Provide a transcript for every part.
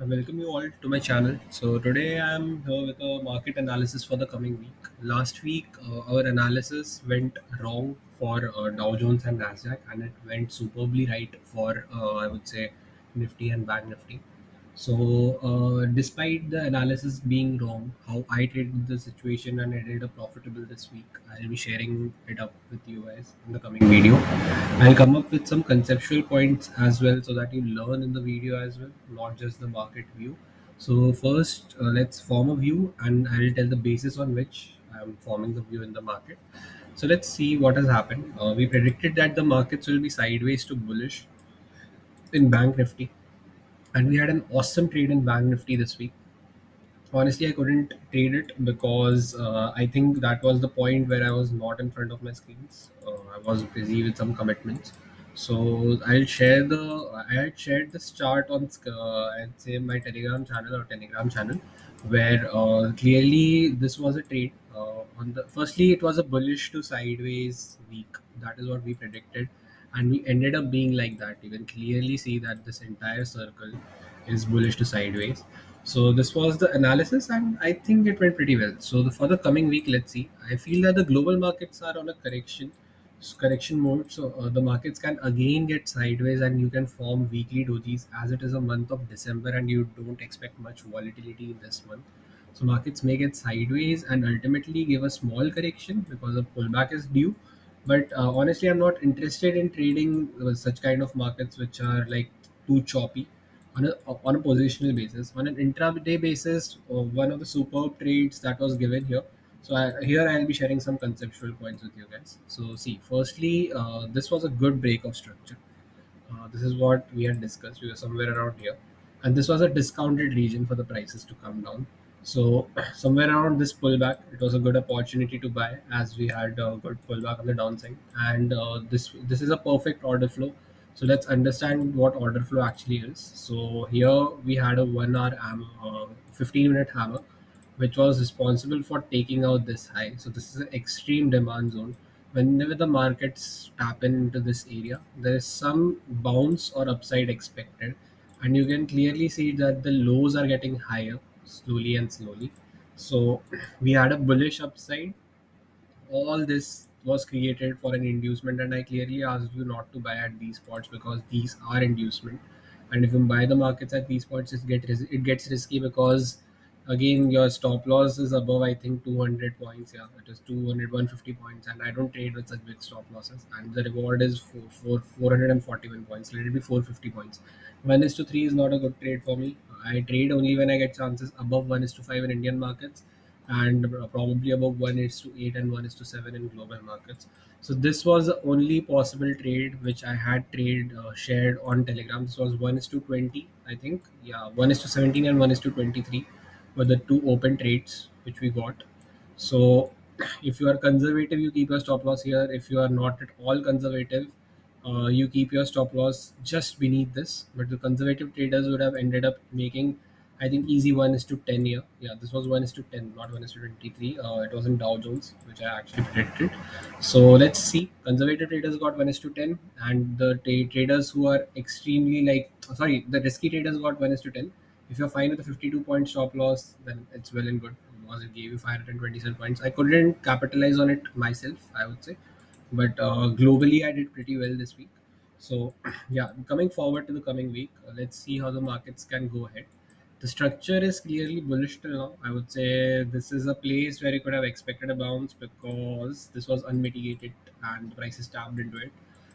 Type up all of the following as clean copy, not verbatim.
I welcome you all to my channel. So today I am here with a market analysis for the coming week. Last week, our analysis went wrong for Dow Jones and Nasdaq, and it went superbly right for I would say Nifty and Bank Nifty. So, despite the analysis being wrong, how I traded the situation and I did a profitable this week, I'll be sharing it up with you guys in the coming video. I'll come up with some conceptual points as well so that you learn in the video as well, not just the market view. So, first, let's form a view and I'll tell the basis on which I'm forming the view in the market. So, let's see what has happened. We predicted that the markets will be sideways to bullish in Bank Nifty, and we had an awesome trade in Bank Nifty this week. Honestly, I couldn't trade it because I think that was the point where I was not in front of my screens. I was busy with some commitments. So I had shared this chart on I'd say my Telegram channel where clearly this was a trade. On the firstly, it was a bullish to sideways week. That is what we predicted, and we ended up being like that. You can clearly see that this entire circle is bullish to sideways. So this was the analysis, and I think it went pretty well. So for the coming week, let's see. I feel that the global markets are on a correction mode. So the markets can again get sideways, and you can form weekly dojis as it is a month of December, and you don't expect much volatility in this month. So markets may get sideways and ultimately give a small correction because a pullback is due. But honestly, I'm not interested in trading such kind of markets which are like too choppy on a positional basis. On an intraday basis, one of the superb trades that was given here. So here I'll be sharing some conceptual points with you guys. So see, firstly, this was a good break of structure. This is what we had discussed. We were somewhere around here, and this was a discounted region for the prices to come down. So somewhere around this pullback, it was a good opportunity to buy as we had a good pullback on the downside, and this is a perfect order flow. So let's understand what order flow actually is. So here we had a 1 hour 15-minute hammer which was responsible for taking out this high. So this is an extreme demand zone. Whenever the markets tap into this area, there is some bounce or upside expected, and you can clearly see that the lows are getting higher slowly and slowly. So we had a bullish upside. All this was created for an inducement, and I clearly asked you not to buy at these spots because these are inducement. And if you buy the markets at these spots, it gets risky because again your stop loss is above, I think, 200 points. Yeah, it is 200 150 points, and I don't trade with such big stop losses, and the reward is for 441 points. Let it be 450 points. 1 is to 3 is not a good trade for me. I trade only when I get chances above 1 is to 5 in Indian markets, and probably above 1 is to 8 and 1 is to 7 in global markets. So this was the only possible trade which I had shared on Telegram. This was 1 is to 20, I think. Yeah, 1 is to 17 and 1 is to 23 were the two open trades which we got. So if you are conservative, you keep your stop loss here. If you are not at all conservative, you keep your stop loss just beneath this. But the conservative traders would have ended up making, I think, easy 1 is to 10 here. Yeah, this was 1 is to 10, not 1 is to 23. It was in Dow Jones, which I actually predicted. So let's see. Conservative traders got 1 is to 10, and the traders who are extremely the risky traders got 1 is to 10. If you're fine with a 52-point stop loss, then it's well and good because it gave you 527 points. I couldn't capitalize on it myself, I would say, but globally I did pretty well this week. So yeah, coming forward to the coming week, let's see how the markets can go ahead. The structure is clearly bullish till now. I would say this is a place where you could have expected a bounce because this was unmitigated and the prices tapped into it.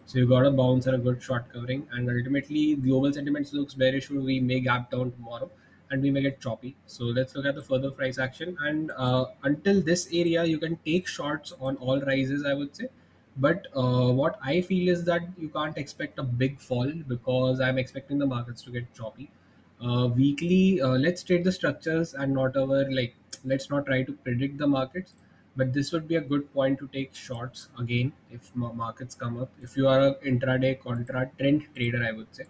So you got a bounce and a good short covering, and ultimately global sentiments looks bearish. We may gap down tomorrow, and we may get choppy. So let's look at the further price action. And until this area, you can take shorts on all rises, I would say. But what I feel is that you can't expect a big fall because I'm expecting the markets to get choppy. Weekly, let's trade the structures and not our like. Let's not try to predict the markets, but this would be a good point to take shorts again if markets come up. If you are a intraday contra trend trader, I would say.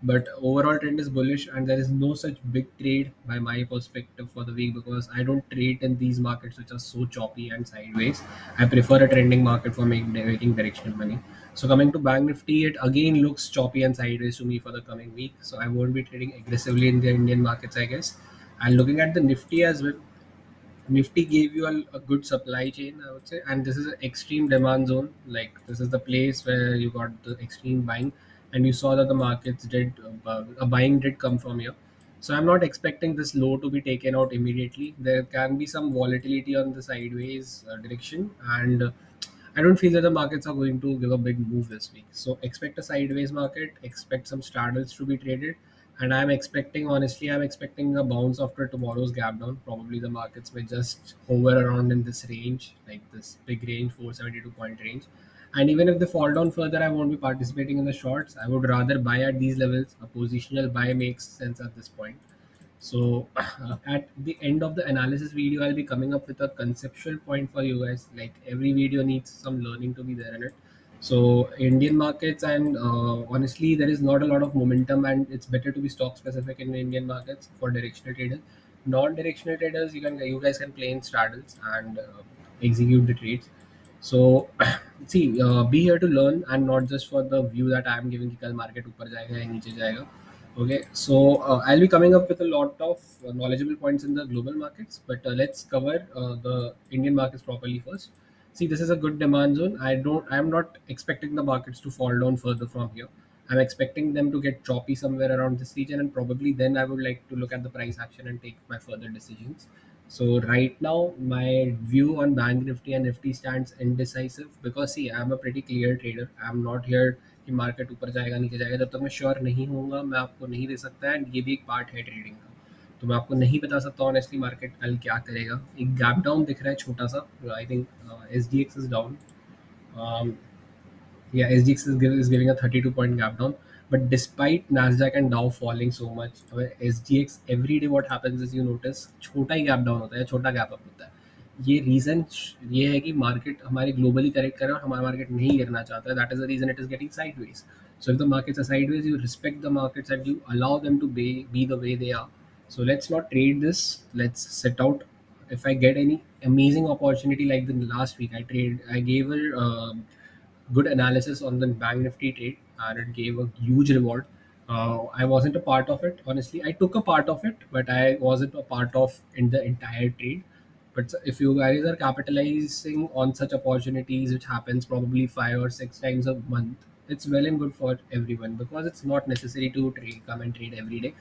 but overall trend is bullish, and there is no such big trade by my perspective for the week because I don't trade in these markets which are so choppy and sideways. I prefer a trending market for making directional money. So coming to Bank Nifty, it again looks choppy and sideways to me for the coming week. So I won't be trading aggressively in the Indian markets, I guess. And looking at the Nifty as well, Nifty gave you a good supply chain, I would say, and this is an extreme demand zone. Like this is the place where you got the extreme buying, and you saw that the markets did a buying did come from here. So I'm not expecting this low to be taken out immediately. There can be some volatility on the sideways direction, and I don't feel that the markets are going to give a big move this week. So expect a sideways market, expect some straddles to be traded, and I'm expecting a bounce after tomorrow's gap down. Probably the markets may just hover around in this range, like this big range, 472 point range. And even if they fall down further, I won't be participating in the shorts. I would rather buy at these levels. A positional buy makes sense at this point. So at the end of the analysis video, I'll be coming up with a conceptual point for you guys. Like every video needs some learning to be there in it. So Indian markets, and honestly, there is not a lot of momentum, and it's better to be stock specific in the Indian markets for directional traders. Non-directional traders, you guys can play in straddles and execute the trades. So see, be here to learn and not just for the view that I am giving कि कल market ऊपर जाएगा या नीचे जाएगा. Okay, so I'll be coming up with a lot of knowledgeable points in the global markets, but let's cover the Indian markets properly first. See, this is a good demand zone. I'm not expecting the markets to fall down further from here. I'm expecting them to get choppy somewhere around this region, and probably then I would like to look at the price action and take my further decisions. So right now, my view on Bank Nifty and Nifty stands indecisive because see, I'm a pretty clear trader. I'm not here कि market ऊपर जाएगा नीचे जाएगा. जब तक मैं sure नहीं होऊंगा मैं आपको नहीं दे सकता, एंड ये भी एक पार्ट है ट्रेडिंग का. तो मैं आपको नहीं बता सकता ऑनेस्टली मार्केट कल क्या करेगा. एक गैप डाउन दिख रहा है छोटा सा. I think SGX is down. Yeah, SGX is giving a 32 point gap down. But despite Nasdaq and Dow falling so much, SGX every day what happens is you notice छोटा ही gap down होता है, छोटा gap up होता है. ये reason ये है कि मार्केट हमारे ग्लोबली करेक्ट कर रहा है और हमारा मार्केट नहीं गिरना चाहता है. That is the reason it is getting sideways. So if the markets are sideways, you respect the markets and you allow them to be the way they are. So let's not trade this. Let's sit out. If I get any amazing opportunity like the last week, I gave a good analysis on the Bank Nifty trade, and it gave a huge reward. I wasn't a part of it, honestly. I took a part of it, but I wasn't a part of in the entire trade. But if you guys are capitalizing on such opportunities, which happens probably 5 or 6 times a month, it's well and good for everyone because it's not necessary to come and trade every day.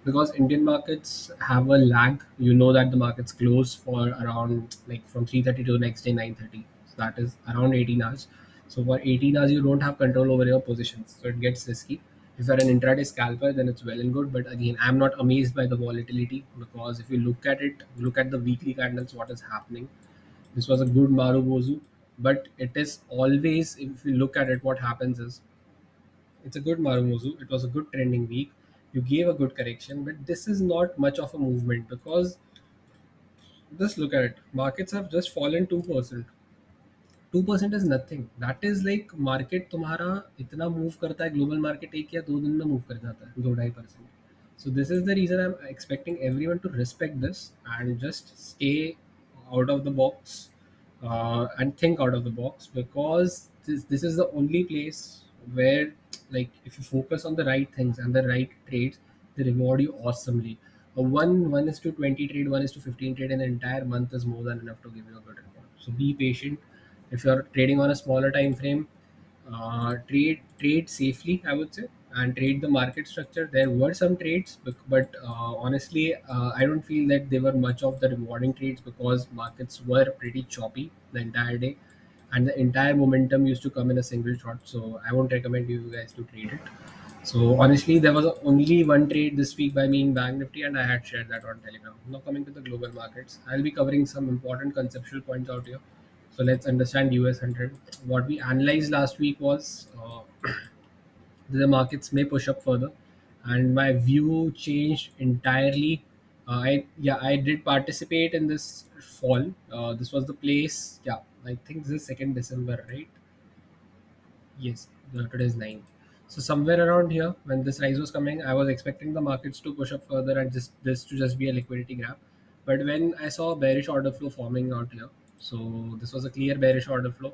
Because Indian markets have a lag. You know that the markets close for around like from 3:30 to the next day 9:30. So that is around 18 hours. So for 18 hours, you don't have control over your positions. So it gets risky. If you're an intraday scalper, then it's well and good. But again, I'm not amazed by the volatility because if you look at it, look at the weekly candles, what is happening. This was a good Marubozu, but it is always, if you look at it, what happens is it's a good Marubozu. It was a good trending week. You gave a good correction, but this is not much of a movement because just look at it. Markets have just fallen 2%. 2% is nothing. That is like market तुम्हारा इतना move करता है, global market 1 या 2 दिन में move कर जाता है 2-2.5%. So this is the reason I'm expecting everyone to respect this and just stay out of the box, and think out of the box because this is the only place where, like, if you focus on the right things and the right trades, they reward you awesomely. A 1 is to 20 trade, 1 is to 15 trade in an entire month is more than enough to give you a good reward. So be patient. If you're trading on a smaller time frame, trade safely, I would say, and trade the market structure. There were some trades, but honestly, I don't feel that they were much of the rewarding trades because markets were pretty choppy the entire day, and the entire momentum used to come in a single shot. So I won't recommend you guys to trade it. So honestly, there was only one trade this week by me in Bank Nifty, and I had shared that on Telegram. Now coming to the global markets, I'll be covering some important conceptual points out here. So let's understand US 100. What we analyzed last week was the markets may push up further, and my view changed entirely. I did participate in this fall. This was the place. Yeah, I think this is 2nd December, right? Yes, today is 9th. So somewhere around here, when this rise was coming, I was expecting the markets to push up further and just this to just be a liquidity grab. But when I saw a bearish order flow forming out here, so this was a clear bearish order flow.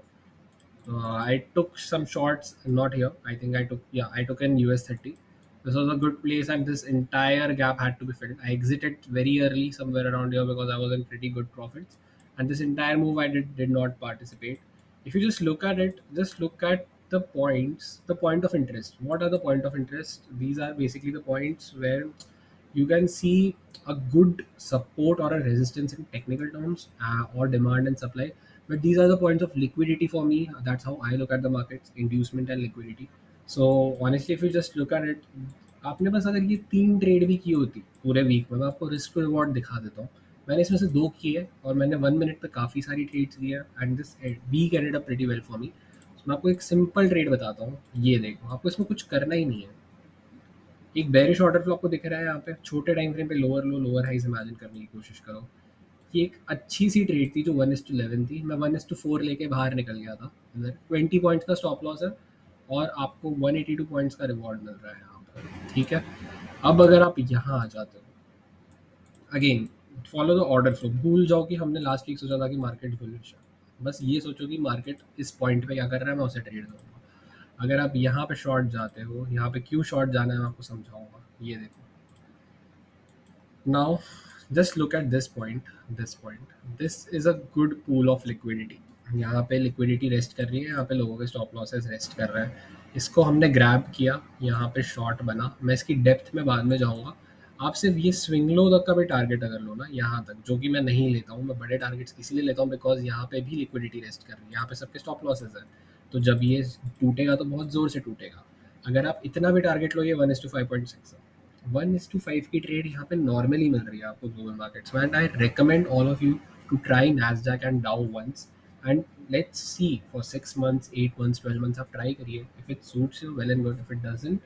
I took some shots, not here. I think I took in US 30. This was a good place, and this entire gap had to be filled. I exited very early somewhere around here because I was in pretty good profits, and this entire move I did not participate. If you just look at it, just look at the points, the point of interest. What are the point of interest? These are basically the points where you can see a good support or a resistance in technical terms, or demand and supply. But these are the points of liquidity for me. That's how I look at the markets: inducement and liquidity. So honestly, if you just look at it, आपने बस अगर ये 3 trade भी की होती पूरे week में, मैं आपको रिस्क टू रिवॉर्ड दिखा देता हूँ। मैंने इसमें से 2 किए और मैंने 1 मिनट पे काफ़ी सारी ट्रेड्स दी है, and this week ended up pretty well for me. मैं आपको एक सिंपल ट्रेड बताता हूँ, ये देखो, आपको इसमें कुछ करना ही नहीं है। एक बेरिश ऑर्डर फ्लो आपको दिख रहा है यहाँ पे, छोटे टाइम फ्रेम पे lower low lower highs imagine करने की कोशिश करो। ये एक अच्छी सी ट्रेड थी जो 1:11 थी। मैं 1:4 लेके बाहर निकल गया था। इधर 20 पॉइंट्स का स्टॉप लॉस है और आपको 182 पॉइंट्स का रिवॉर्ड मिल रहा है यहाँ पर, ठीक है। अब अगर आप यहाँ आ जाते हो, again follow the order flow. भूल जाओ कि हमने लास्ट वीक सोचा था कि मार्केट बुलिश है। बस ये सोचो कि मार्केट इस पॉइंट पे क्या कर रहा है, मैं उसे ट्रेड करूँगा। अगर आप यहाँ पे शॉर्ट जाते हो, यहाँ पे क्यों शॉर्ट जाना है मैं आपको समझाऊंगा। ये देखो, now just look at this point. This is a good pool of liquidity. यहाँ पे लिक्विडिटी रेस्ट कर रही है, यहाँ पे लोगों के स्टॉप लॉसेस रेस्ट कर रहे हैं। इसको हमने ग्रैब किया, यहाँ पे शॉर्ट बना। मैं इसकी डेप्थ में बाद में जाऊँगा। आप सिर्फ ये स्विंग लो तक का भी टारगेट अगर लो ना यहाँ तक, जो कि मैं नहीं लेता हूँ, मैं बड़े टारगेट्स इसीलिए लेता हूँ बिकॉज यहाँ पे भी लिक्विडिटी रेस्ट कर रही है, यहाँ पे सबके स्टॉप लॉसेस है। तो जब ये टूटेगा तो बहुत ज़ोर से टूटेगा। अगर आप इतना भी टारगेट लो, ये 1:5.6 है। 1:5 की ट्रेड यहाँ पे नॉर्मली मिल रही है आपको ग्लोबल मार्केट्स में, and I recommend all of you to try Nasdaq and Dow once, and let's see for 6 months, 8 months, 12 months आप ट्राई करिए। If it suits you, well and good. If it doesn't,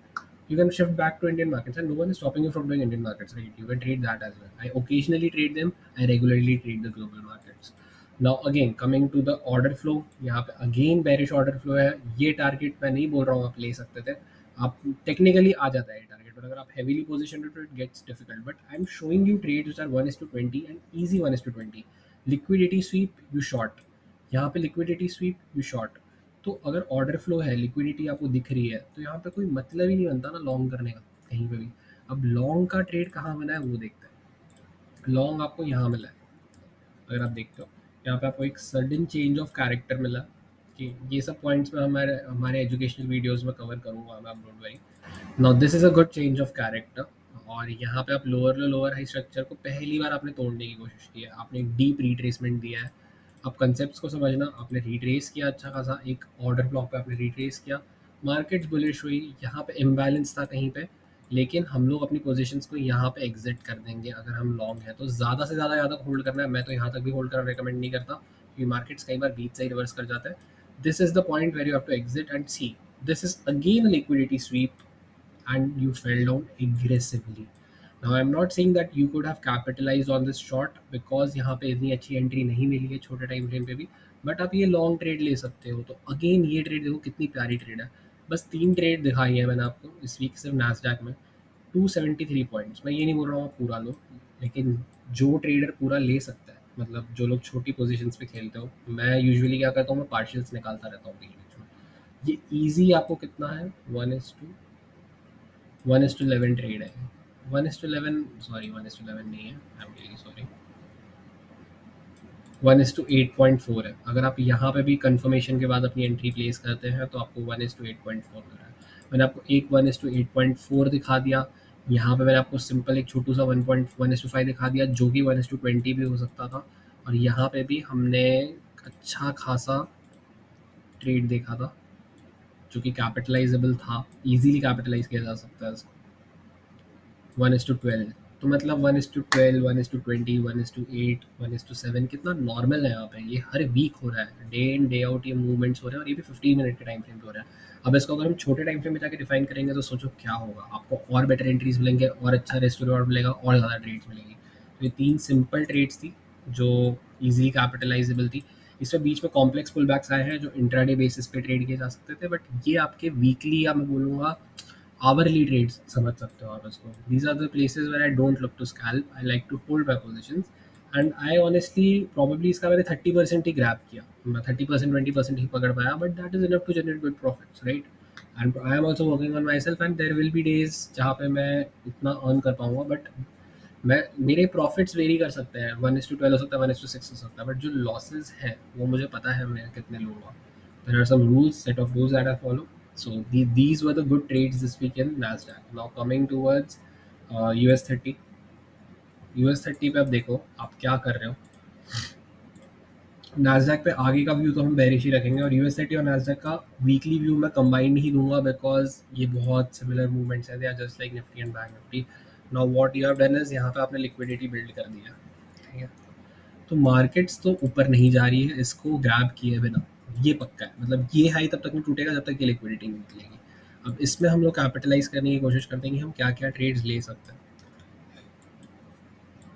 you can shift back to Indian markets, and no one is stopping you from doing Indian markets, right? You can trade that as well. I occasionally trade them. I regularly trade the global markets. Now again, coming to the order flow, यहाँ पे again bearish order flow है। ये target मैं नहीं बोल रहा हूँ आप ले सकते थे, आप टेक्निकली आ जाता है ये टारगेट, पर अगर आप heavily positioned to it gets difficult. But I'm showing you trades which are 1:20 and easy 1:20. Liquidity sweep, you short. यहाँ पे liquidity sweep, you short. तो अगर ऑर्डर फ्लो है, लिक्विडिटी आपको दिख रही है, तो यहाँ पे कोई मतलब ही नहीं बनता ना लॉन्ग करने का कहीं पे भी। अब लॉन्ग का ट्रेड कहाँ बना है वो देखते हैं। लॉन्ग आपको यहाँ मिला है, अगर आप देखते हो यहाँ पे आपको एक सडन चेंज ऑफ कैरेक्टर मिला, कि ये सब पॉइंट्स में हमारे हमारे एजुकेशनल वीडियोस में कवर करूँगा मैं, don't worry. Now this is a good change of character, और यहाँ पे आप लोअर हाई स्ट्रक्चर को पहली बार आपने तोड़ने की कोशिश की है, आपने डीप रिट्रेसमेंट दिया है। आप कंसेप्ट्स को समझना, आपने रिट्रेस किया अच्छा खासा, एक ऑर्डर ब्लॉक पे आपने रिट्रेस किया, मार्केट बुलिश हुई, यहाँ पे इम्बैलेंस था कहीं पे, लेकिन हम लोग अपनी पोजीशंस को यहाँ पे एग्जिट कर देंगे। अगर हम लॉन्ग है तो ज़्यादा से ज़्यादा यहाँ तक होल्ड करना है। मैं तो यहाँ तक भी होल्ड करना रिकमेंड नहीं करता, क्योंकि मार्केट्स कई बार बीच से ही रिवर्स कर जाता है। This is the point where you have to exit and see, this is again liquidity sweep and you fell down aggressively. Now I'm not saying that you could have capitalized on this short because यहाँ पे इतनी अच्छी entry नहीं मिली है छोटे time frame पे भी, but आप ये लॉन्ग ट्रेड ले सकते हो। तो अगेन ये ट्रेड देखो कितनी प्यारी ट्रेड है। बस 3 ट्रेड दिखाई है मैंने आपको इस वीक सिर्फ नैस्डैक में, 273 पॉइंट्स। मैं ये नहीं बोल रहा हूँ आप पूरा लो, लेकिन जो ट्रेडर पूरा ले सकता है, मतलब जो लोग छोटी पोजीशंस पे खेलते हो, मैं यूजुअली क्या करता हूँ, मैं पार्शियल्स निकालता रहता हूँ बीच बीच में। ये ईजी आपको कितना है, 1:11 ट्रेड है। 1:11, सॉरी 1:11 नहीं है, आई एम रियली सॉरी, 1:8.4 है। अगर आप यहाँ पे भी कंफर्मेशन के बाद अपनी एंट्री प्लेस करते हैं तो आपको 1:8.4 मिल रहा है। मैंने आपको एक 1:8.4 दिखा दिया, यहाँ पे मैंने आपको सिंपल एक छोटू सा 1:5 दिखा दिया, जो कि 1:20 भी हो सकता था। और यहाँ पे भी हमने अच्छा खासा ट्रेड देखा था जो कि कैपिटलाइजेबल था, इजीली कैपिटलाइज किया जा सकता है इसको। 1:12, तो मतलब 1:12, 1:20, 1:8, 1:7 कितना नॉर्मल है यहाँ पे। ये हर वीक हो रहा है, डे इन डे आउट ये मूवमेंट्स हो रहे हैं, और ये भी 15 मिनट के टाइम फ्रेम पे हो रहा है। अब इसको अगर हम छोटे टाइम फ्रेम में जाके डिफाइन करेंगे तो सोचो क्या होगा, आपको और बेटर एंट्रीज मिलेंगे, और अच्छा रिस्क रिवॉर्ड मिलेगा, और ज़्यादा ट्रेड्स मिलेंगी। तो ये 3 सिंपल ट्रेड्स थी जो ईजिली कैपिटलाइजेबल थी। इसमें बीच में कॉम्प्लेक्स पुल बैक्स आए हैं जो इंट्राडे बेसिस पे ट्रेड किए जा सकते थे, बट ये आपके वीकली या मैं बोलूँगा आवरली ट्रेड्स समझ सकते हो आप इसको। These are the places where I don't look to scalp, I like to hold my positions. And I honestly probably इसका मैंने 30% ही ग्रैब किया, मैं 30% 20% ही पकड़ पाया, but that is enough to generate good profits, right? And I am also working on my self, and there will be days जहाँ पे मैं इतना अर्न कर पाऊंगा, बट मैं मेरे प्रॉफिट्स वेरी कर सकते हैं, 1:12 हो सकता है, 1:6 हो सकता है, बट जो लॉसेज हैं वो मुझे पता है मैं कितने लूँगा। There are some rules, set of rules that I follow. So these were the good trades this week in Nasdaq. Now coming towards US 30, US 30 पे अब देखो आप क्या कर रहे हो। Nasdaq पे आगे का व्यू तो हम बेरिश ही रखेंगे, और US 30 और Nasdaq का वीकली व्यू मैं कंबाइंड ही दूंगा, बिकॉज ये बहुत सिमिलर मूवमेंट्स हैं, they are just like Nifty and bank Nifty. Now what you have done is यहाँ पे आपने लिक्विडिटी बिल्ड कर दिया, ठीक है? तो मार्केट्स तो ऊपर नहीं जा रही है इसको ग्रैब किए बिना, ये पक्का है। मतलब ये हाई तब तक नहीं टूटेगा जब तक ये लिक्विडिटी नहीं निकलेगी। अब इसमें हम लोग कैपिटलाइज करने की कोशिश करते हैं कि हम क्या क्या ट्रेड्स ले सकते हैं।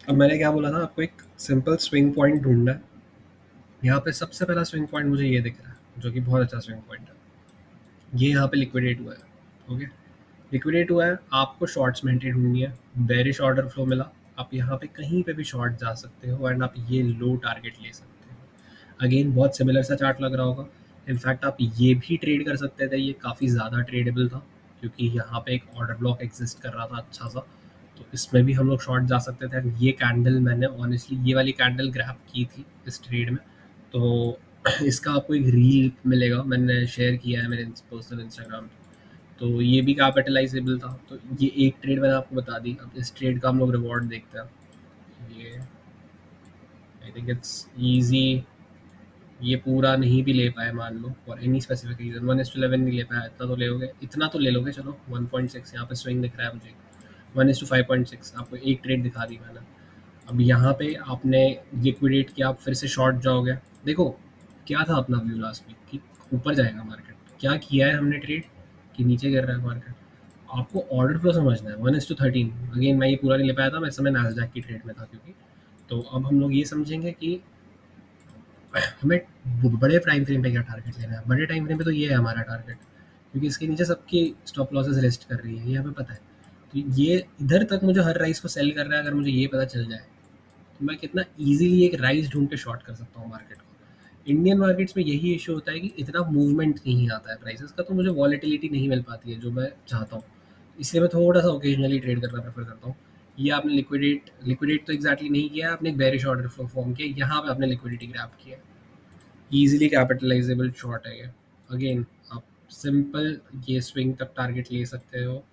अब मैंने क्या बोला था आपको, एक सिंपल स्विंग पॉइंट ढूंढना है। यहाँ पे सबसे पहला स्विंग पॉइंट मुझे ये दिख रहा है, जो कि बहुत अच्छा स्विंग पॉइंट है। ये यहाँ पे लिक्विडेट हुआ है, ओके? लिक्विडेट हुआ है, आपको शॉर्ट्स में एंट्री ढूंढनी है। बेरिश ऑर्डर फ्लो मिला, आप यहाँ पे कहीं पे भी शॉर्ट जा सकते हो, एंड आप ये लो टारगेट ले सकते हो। अगेन बहुत सिमिलर सा चार्ट लग रहा होगा। इनफैक्ट आप ये भी ट्रेड कर सकते थे, ये काफ़ी ज़्यादा ट्रेडेबल था, क्योंकि यहाँ पे एक ऑर्डर ब्लॉक एग्जिस्ट कर रहा था अच्छा सा, तो इसमें भी हम लोग शॉर्ट जा सकते थे। And ये कैंडल मैंने ऑनेस्टली ये वाली कैंडल ग्रैब की थी इस ट्रेड में, तो इसका आपको एक रील मिलेगा, मैंने शेयर किया है मेरे पर्सनल इंस्टाग्राम पे। तो ये भी कैपिटलाइजेबल था, तो ये एक ट्रेड मैंने आपको बता दी। अब इस ट्रेड का हम लोग रिवॉर्ड देखते हैं। ये आई थिंक इट्स ईजी। ये पूरा नहीं भी ले पाए मान लो, फॉर एनी स्पेसिफिक रीजन 1:11 नहीं ले पाया, इतना तो ले लोगे, इतना तो ले लोगे, चलो 1.6 यहाँ पे स्विंग दिख रहा है मुझे, 1:5.6 आपको एक ट्रेड दिखा दी मैंने। अब यहाँ पे आपने लिक्विडेट किया, आप फिर से शॉर्ट जाओगे। देखो क्या था अपना व्यू लास्ट वीक कि ऊपर जाएगा मार्केट, क्या किया है हमने ट्रेड कि नीचे गिर रहा है मार्केट। आपको ऑर्डर फ्लो समझना है, 1:13। अगेन मैं ये पूरा नहीं ले पाया था, मैं इस समय नैस्डैक की ट्रेड में था क्योंकि। तो अब हम लोग ये समझेंगे कि हमें बड़े टाइम फ्रेम पे क्या टारगेट लेना है। बड़े टाइम फ्रेम पे तो ये है हमारा टारगेट, क्योंकि इसके नीचे सबकी स्टॉप लॉसेस रेस्ट कर रही है, ये हमें पता है। तो ये इधर तक मुझे हर राइस को सेल कर रहा है, अगर मुझे ये पता चल जाए तो मैं कितना ईजिली एक राइस ढूंढ के शॉर्ट कर सकता हूँ मार्केट को। इंडियन मार्केट्स में यही इशू होता है कि इतना मूवमेंट नहीं आता है प्राइसेस का, तो मुझे वॉलेटिलिटी नहीं मिल पाती है जो मैं चाहता हूँ। इसलिए मैं थोड़ा सा ओकेजनली ट्रेड करना प्रेफर करता हूँ। ये आपने लिक्विडेट लिक्विडेट तो एग्जैक्टली नहीं किया है, आपने एक बेरिश ऑर्डर फ्लो फॉर्म किया, यहाँ पे आपने लिक्विडिटी ग्रैब किया है। ईजिली कैपिटलाइजेबल शॉर्ट है ये। अगेन आप सिंपल ये स्विंग तक टारगेट ले सकते हो,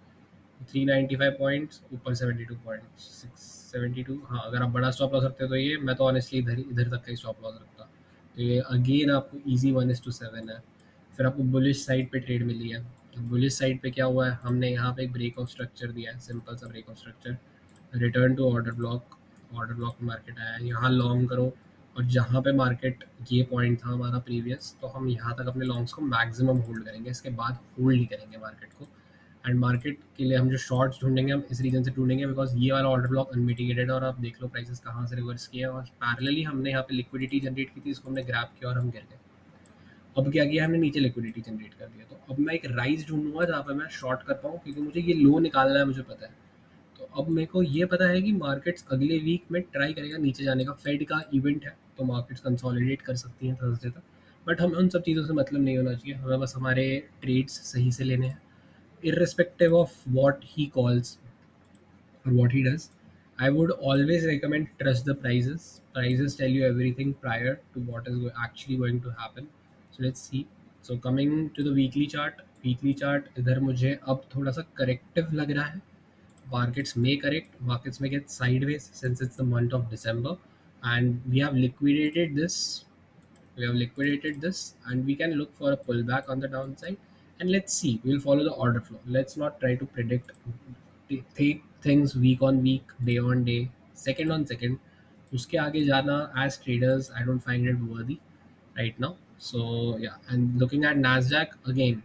395 पॉइंट्स ऊपर 72.672। हाँ, अगर आप बड़ा स्टॉप लॉस रखते हो तो ये, मैं तो ऑनेस्टली इधर इधर तक का ही स्टॉप लॉस रखता। तो ये अगेन आपको ईजी 1:7 है। फिर आपको बुलिश साइड पे ट्रेड मिली है। तो बुलिश साइड पे क्या हुआ है, हमने यहाँ पे एक ब्रेक ऑफ स्ट्रक्चर दिया है, सिंपल सा break of structure, return to order block. Order block में मार्केट आया है, यहाँ लॉन्ग करो, और जहाँ पे मार्केट ये पॉइंट था हमारा प्रीवियस, तो हम यहाँ तक अपने लॉन्ग्स को मैक्सिमम होल्ड करेंगे, इसके बाद होल्ड ही करेंगे मार्केट को। एंड मार्केट के लिए हम जो शॉर्ट्स ढूंढेंगे, हम इस रीजन से ढूंढेंगे बिकॉज ये वाला ऑर्डर ब्लॉक अनमिटिगेटेड है, और आप देख लो प्राइसेस कहाँ से रिवर्स किए, और पैरेलली हमने यहाँ पे लिक्विडिटी जनरेट की थी, इसको हमने ग्रैब किया और हम गिर गए। अब क्या किया हमने, नीचे लिक्विडिटी जनरेट कर दिया, तो अब मैं एक राइज ढूंढूंगा जहाँ पे मैं शॉर्ट कर पाऊँ, क्योंकि मुझे ये लो निकालना है, मुझे पता है। तो अब मेरे को ये पता है कि मार्केट्स अगले वीक में ट्राई करेगा नीचे जाने का, फेड का इवेंट है, तो मार्केट्स कंसोलिडेट कर सकती हैं थर्सडे तक। बट हमें उन सब चीज़ों से मतलब नहीं होना चाहिए, हमें बस हमारे ट्रेड्स सही से लेने हैं, irrespective of what he calls or what he does. I would always recommend trust the prices. Prices tell you everything prior to what is actually going to happen. So let's see. So coming to the weekly chart इधर मुझे अब थोड़ा सा corrective लग रहा है. Markets may get sideways since it's the month of December, and we have liquidated this and we can look for a pullback on the downside. And let's see, we'll follow the order flow. Let's not try to predict, take things week on week, day on day, second on second. उसके आगे जाना as traders, I don't find it worthy right now. So yeah, and looking at Nasdaq again,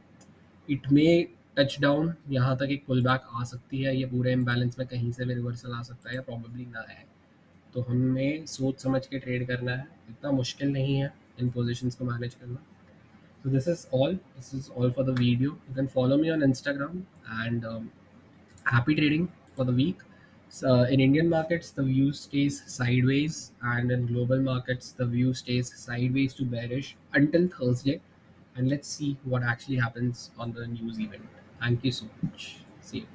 it may touch down, यहाँ तक एक pull back आ सकती है, ये पूरे इम्बैलेंस में कहीं से भी रिवर्सल आ सकता है या प्रॉबेबली ना है। तो हमें सोच समझ के ट्रेड करना है, इतना मुश्किल नहीं है। इन पोजीशंस को मैनेज करना. So this is all for the video. You can follow me on Instagram, and happy trading for the week. So in Indian markets, the view stays sideways, and in global markets, the view stays sideways to bearish until Thursday. And let's see what actually happens on the news event. Thank you so much. See you.